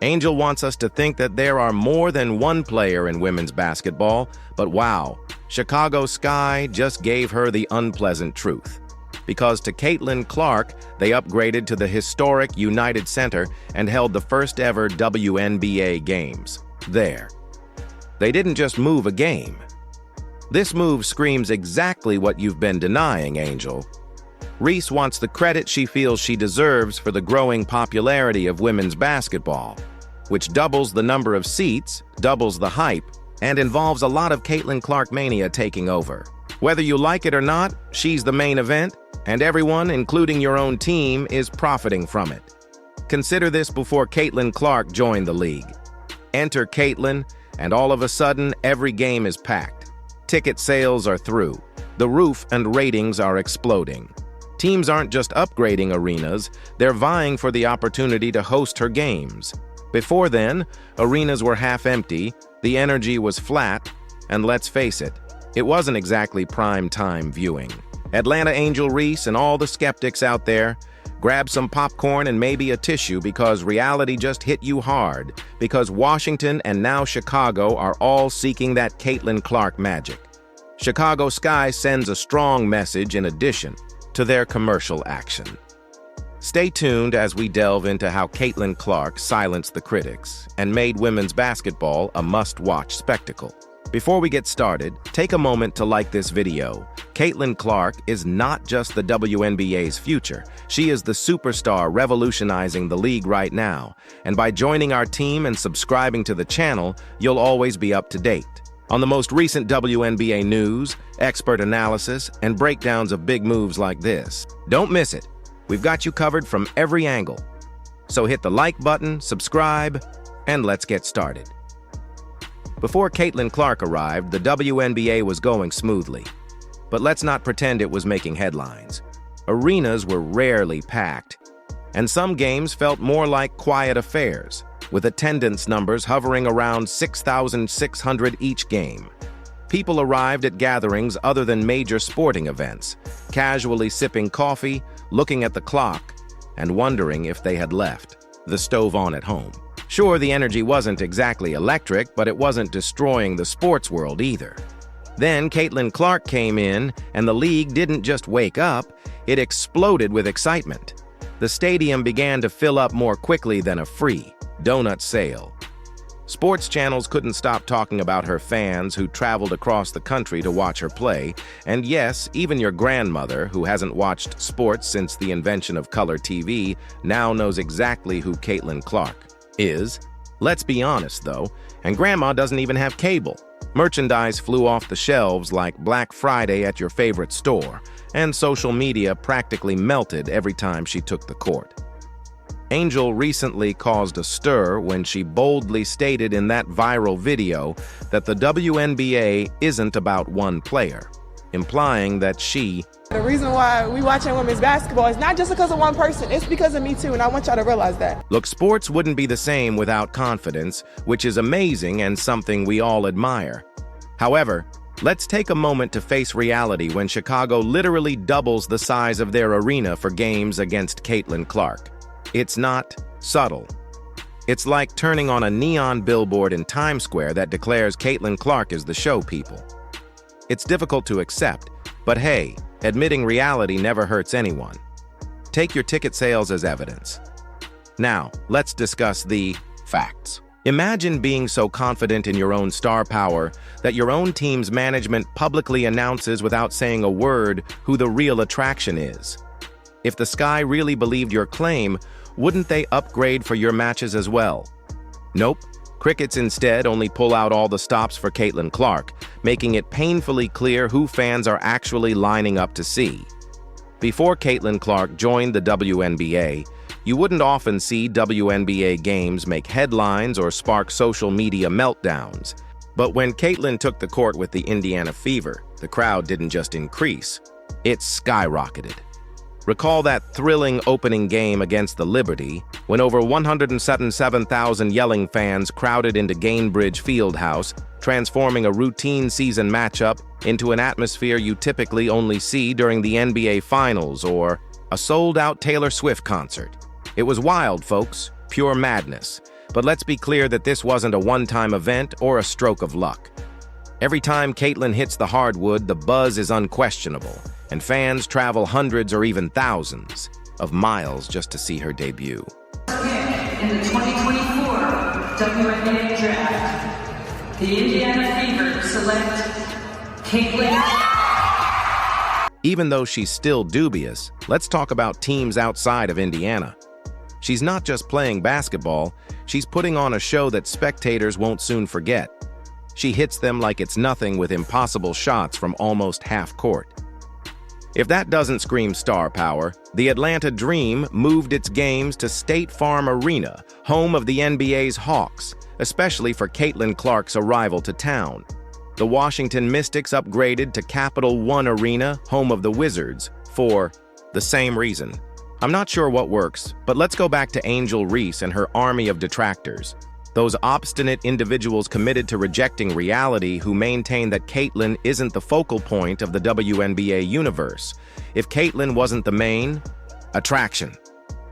Angel wants us to think that there are more than one player in women's basketball, but wow, Chicago Sky just gave her the unpleasant truth. Because to Caitlin Clark, they upgraded to the historic United Center and held the first ever WNBA games. There. They didn't just move a game. This move screams exactly what you've been denying, Angel. Reese wants the credit she feels she deserves for the growing popularity of women's basketball, which doubles the number of seats, doubles the hype, and involves a lot of Caitlin Clark mania taking over. Whether you like it or not, she's the main event, and everyone, including your own team, is profiting from it. Consider this before Caitlin Clark joined the league. Enter Caitlin, and all of a sudden, every game is packed. Ticket sales are through. The roof and ratings are exploding. Teams aren't just upgrading arenas, they're vying for the opportunity to host her games. Before then, arenas were half empty, the energy was flat, and let's face it, it wasn't exactly prime time viewing. Atlanta Angel Reese and all the skeptics out there, grab some popcorn and maybe a tissue because reality just hit you hard, because Washington and now Chicago are all seeking that Caitlin Clark magic. Chicago Sky sends a strong message in addition to their commercial action. Stay tuned as we delve into how Caitlin Clark silenced the critics and made women's basketball a must-watch spectacle. Before we get started, take a moment to like this video. Caitlin Clark is not just the WNBA's future. She is the superstar revolutionizing the league right now. And by joining our team and subscribing to the channel, you'll always be up to date on the most recent WNBA news, expert analysis, and breakdowns of big moves like this. Don't miss it. We've got you covered from every angle. So hit the like button, subscribe, and let's get started. Before Caitlin Clark arrived, the WNBA was going smoothly. But let's not pretend it was making headlines. Arenas were rarely packed, and some games felt more like quiet affairs, with attendance numbers hovering around 6,600 each game. People arrived at gatherings other than major sporting events, casually sipping coffee, looking at the clock, and wondering if they had left the stove on at home. Sure, the energy wasn't exactly electric, but it wasn't destroying the sports world either. Then Caitlin Clark came in, and the league didn't just wake up, it exploded with excitement. The stadium began to fill up more quickly than a free donut sale. Sports channels couldn't stop talking about her fans who traveled across the country to watch her play, and yes, even your grandmother, who hasn't watched sports since the invention of color TV, now knows exactly who Caitlin Clark is. Let's be honest, though, and Grandma doesn't even have cable. Merchandise flew off the shelves like Black Friday at your favorite store, and social media practically melted every time she took the court. Angel recently caused a stir when she boldly stated in that viral video that the WNBA isn't about one player, implying that The reason why we watching women's basketball is not just because of one person, it's because of me too, and I want y'all to realize that. Look, sports wouldn't be the same without confidence, which is amazing and something we all admire. However, let's take a moment to face reality when Chicago literally doubles the size of their arena for games against Caitlin Clark. It's not subtle. It's like turning on a neon billboard in Times Square that declares Caitlin Clark is the show people. It's difficult to accept, but hey, admitting reality never hurts anyone. Take your ticket sales as evidence. Now, let's discuss the facts. Imagine being so confident in your own star power that your own team's management publicly announces without saying a word who the real attraction is. If the Sky really believed your claim, wouldn't they upgrade for your matches as well? Nope. Crickets instead only pull out all the stops for Caitlin Clark, making it painfully clear who fans are actually lining up to see. Before Caitlin Clark joined the WNBA, you wouldn't often see WNBA games make headlines or spark social media meltdowns. But when Caitlin took the court with the Indiana Fever, the crowd didn't just increase, it skyrocketed. Recall that thrilling opening game against the Liberty, when over 177,000 yelling fans crowded into Gainbridge Fieldhouse, transforming a routine season matchup into an atmosphere you typically only see during the NBA Finals or a sold-out Taylor Swift concert. It was wild, folks, pure madness. But let's be clear that this wasn't a one-time event or a stroke of luck. Every time Caitlin hits the hardwood, the buzz is unquestionable, and fans travel hundreds or even thousands of miles just to see her debut. In the 2024 WNBA draft, the Indiana Fever select Caitlin. Even though she's still dubious, let's talk about teams outside of Indiana. She's not just playing basketball, she's putting on a show that spectators won't soon forget. She hits them like it's nothing with impossible shots from almost half court. If that doesn't scream star power, the Atlanta Dream moved its games to State Farm Arena, home of the NBA's Hawks, especially for Caitlin Clark's arrival to town. The Washington Mystics upgraded to Capital One Arena, home of the Wizards, for the same reason. I'm not sure what works, but let's go back to Angel Reese and her army of detractors. Those obstinate individuals committed to rejecting reality who maintain that Caitlin isn't the focal point of the WNBA universe. If Caitlin wasn't the main attraction.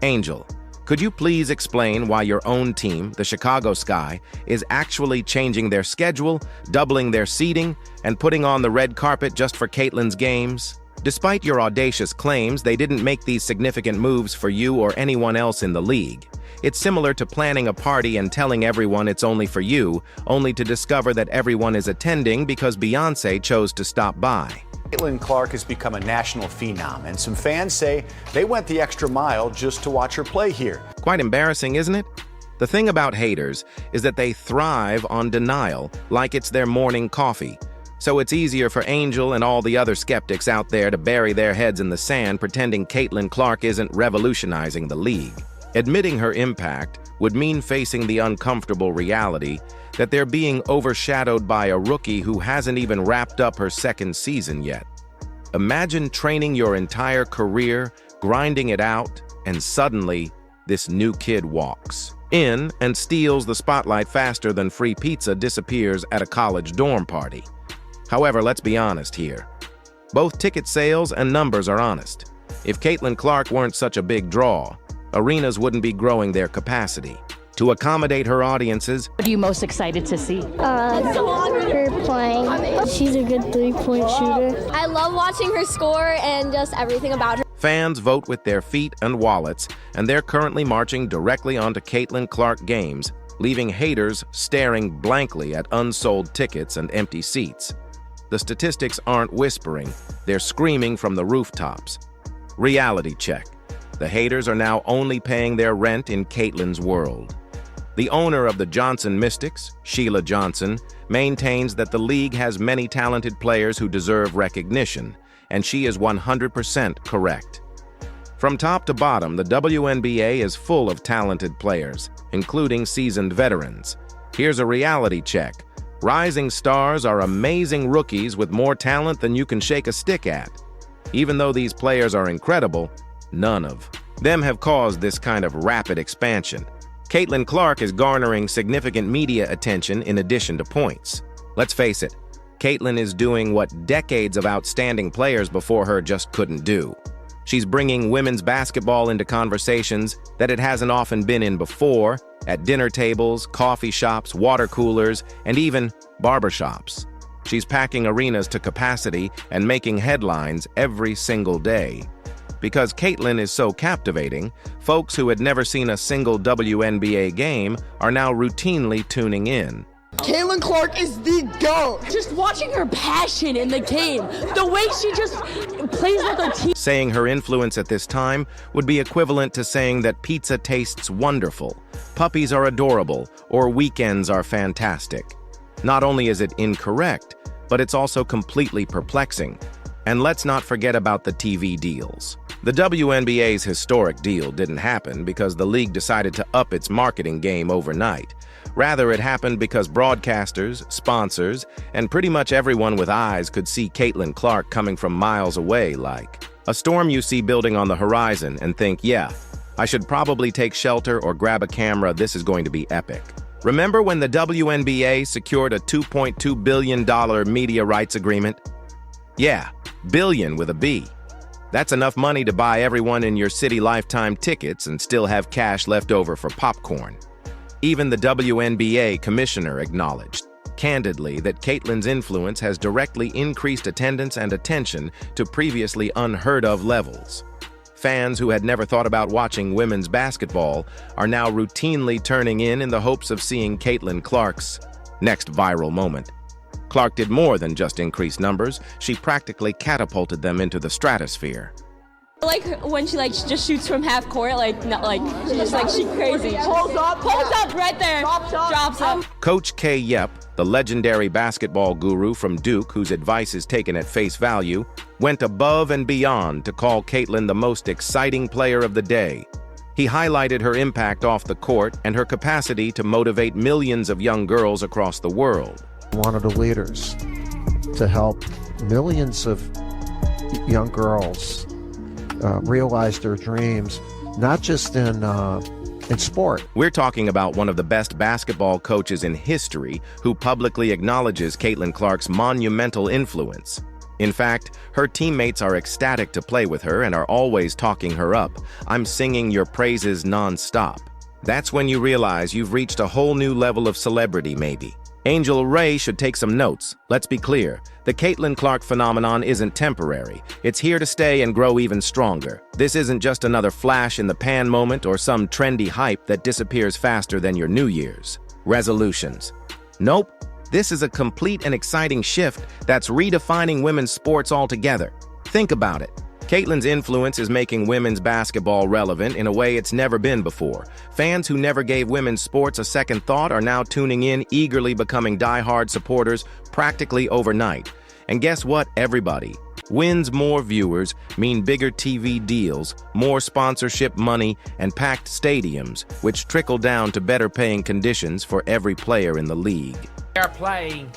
Angel, could you please explain why your own team, the Chicago Sky, is actually changing their schedule, doubling their seating, and putting on the red carpet just for Caitlin's games? Despite your audacious claims, they didn't make these significant moves for you or anyone else in the league. It's similar to planning a party and telling everyone it's only for you, only to discover that everyone is attending because Beyoncé chose to stop by. Caitlin Clark has become a national phenom, and some fans say they went the extra mile just to watch her play here. Quite embarrassing, isn't it? The thing about haters is that they thrive on denial, like it's their morning coffee. So it's easier for Angel and all the other skeptics out there to bury their heads in the sand pretending Caitlin Clark isn't revolutionizing the league. Admitting her impact would mean facing the uncomfortable reality that they're being overshadowed by a rookie who hasn't even wrapped up her second season yet. Imagine training your entire career, grinding it out, and suddenly, this new kid walks in and steals the spotlight faster than free pizza disappears at a college dorm party. However, let's be honest here. Both ticket sales and numbers are honest. If Caitlin Clark weren't such a big draw, arenas wouldn't be growing their capacity. To accommodate her audiences, What are you most excited to see? Her playing. She's a good three-point shooter. I love watching her score and just everything about her. fans vote with their feet and wallets, and they're currently marching directly onto Caitlin Clark games, leaving haters staring blankly at unsold tickets and empty seats. The statistics aren't whispering, they're screaming from the rooftops. Reality check. The haters are now only paying their rent in Caitlin's world. The owner of the Johnson Mystics, Sheila Johnson, maintains that the league has many talented players who deserve recognition, and she is 100% correct. From top to bottom, the WNBA is full of talented players, including seasoned veterans. Here's a reality check. Rising stars are amazing rookies with more talent than you can shake a stick at. Even though these players are incredible, none of them have caused this kind of rapid expansion. Caitlin Clark is garnering significant media attention in addition to points. Let's face it, Caitlin is doing what decades of outstanding players before her just couldn't do. She's bringing women's basketball into conversations that it hasn't often been in before, at dinner tables, coffee shops, water coolers, and even barbershops. She's packing arenas to capacity and making headlines every single day. Because Caitlin is so captivating, folks who had never seen a single WNBA game are now routinely tuning in. Caitlin Clark is the GOAT. Just watching her passion in the game, the way she just plays with her team. Saying her influence at this time would be equivalent to saying that pizza tastes wonderful, puppies are adorable, or weekends are fantastic. Not only is it incorrect, but it's also completely perplexing. And let's not forget about the TV deals. The WNBA's historic deal didn't happen because the league decided to up its marketing game overnight. Rather, it happened because broadcasters, sponsors, and pretty much everyone with eyes could see Caitlin Clark coming from miles away, like a storm you see building on the horizon and think, yeah, I should probably take shelter or grab a camera, this is going to be epic. Remember when the WNBA secured a $2.2 billion media rights agreement? Yeah, billion with a B. That's enough money to buy everyone in your city lifetime tickets and still have cash left over for popcorn. Even the WNBA commissioner acknowledged, candidly, that Caitlyn's influence has directly increased attendance and attention to previously unheard-of levels. Fans who had never thought about watching women's basketball are now routinely turning in the hopes of seeing Caitlin Clark's next viral moment. Clark did more than just increase numbers, she practically catapulted them into the stratosphere. Like when she just shoots from half court, she's crazy. Pulls up right there, drops up. Coach K. Yep, the legendary basketball guru from Duke, whose advice is taken at face value, went above and beyond to call Caitlin the most exciting player of the day. He highlighted her impact off the court and her capacity to motivate millions of young girls across the world. One of the leaders to help millions of young girls realize their dreams, not just in sport. We're talking about one of the best basketball coaches in history who publicly acknowledges Caitlin Clark's monumental influence. In fact, her teammates are ecstatic to play with her and are always talking her up. "I'm singing your praises non-stop." That's when you realize you've reached a whole new level of celebrity, maybe. Angel Ray should take some notes. Let's be clear, the Caitlin Clark phenomenon isn't temporary. It's here to stay and grow even stronger. This isn't just another flash in the pan moment or some trendy hype that disappears faster than your New Year's resolutions. Nope, this is a complete and exciting shift that's redefining women's sports altogether. Think about it. Caitlin's influence is making women's basketball relevant in a way it's never been before. Fans who never gave women's sports a second thought are now tuning in, eagerly becoming die-hard supporters practically overnight. And guess what, everybody? Wins more viewers mean bigger TV deals, more sponsorship money, and packed stadiums, which trickle down to better paying conditions for every player in the league. They are playing,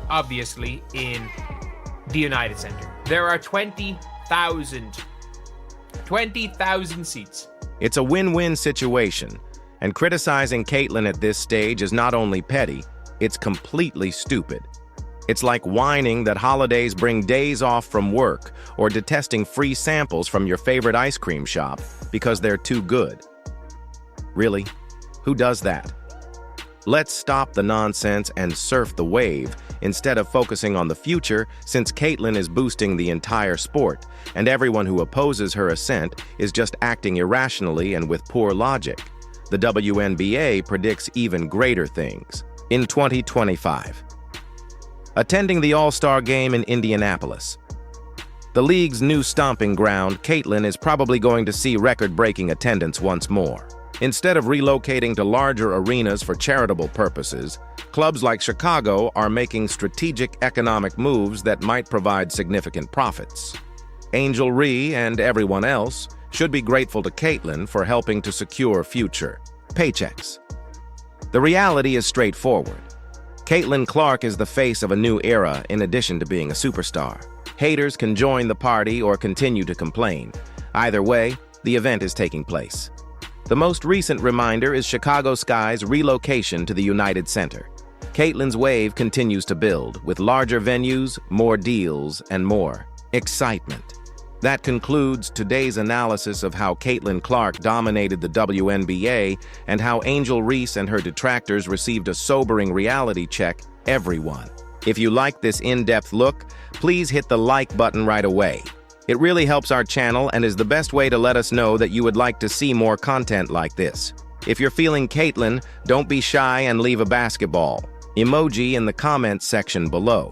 obviously, in the United Center. There are 20,000 seats. It's a win-win situation, and criticizing Caitlin at this stage is not only petty, it's completely stupid. It's like whining that holidays bring days off from work or detesting free samples from your favorite ice cream shop because they're too good. Really? Who does that? Let's stop the nonsense and surf the wave instead of focusing on the future, since Caitlin is boosting the entire sport, and everyone who opposes her ascent is just acting irrationally and with poor logic. The WNBA predicts even greater things. In 2025, attending the All-Star Game in Indianapolis, the league's new stomping ground, Caitlin is probably going to see record-breaking attendance once more. Instead of relocating to larger arenas for charitable purposes, clubs like Chicago are making strategic economic moves that might provide significant profits. Angel Ree and everyone else should be grateful to Caitlin for helping to secure future paychecks. The reality is straightforward. Caitlin Clark is the face of a new era in addition to being a superstar. Haters can join the party or continue to complain. Either way, the event is taking place. The most recent reminder is Chicago Sky's relocation to the United Center. Caitlin's wave continues to build, with larger venues, more deals, and more excitement. That concludes today's analysis of how Caitlin Clark dominated the WNBA and how Angel Reese and her detractors received a sobering reality check, everyone. If you like this in-depth look, please hit the like button right away. It really helps our channel and is the best way to let us know that you would like to see more content like this. If you're feeling Caitlin, don't be shy and leave a basketball emoji in the comments section below.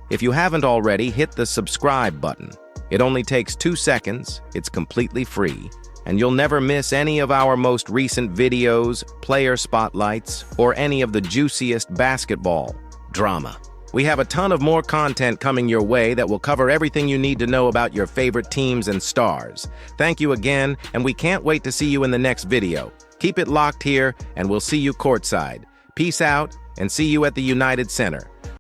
If you haven't already, hit the subscribe button. It only takes 2 seconds, it's completely free, and you'll never miss any of our most recent videos, player spotlights, or any of the juiciest basketball drama. We have a ton of more content coming your way that will cover everything you need to know about your favorite teams and stars. Thank you again, and we can't wait to see you in the next video. Keep it locked here, and we'll see you courtside. Peace out, and see you at the United Center.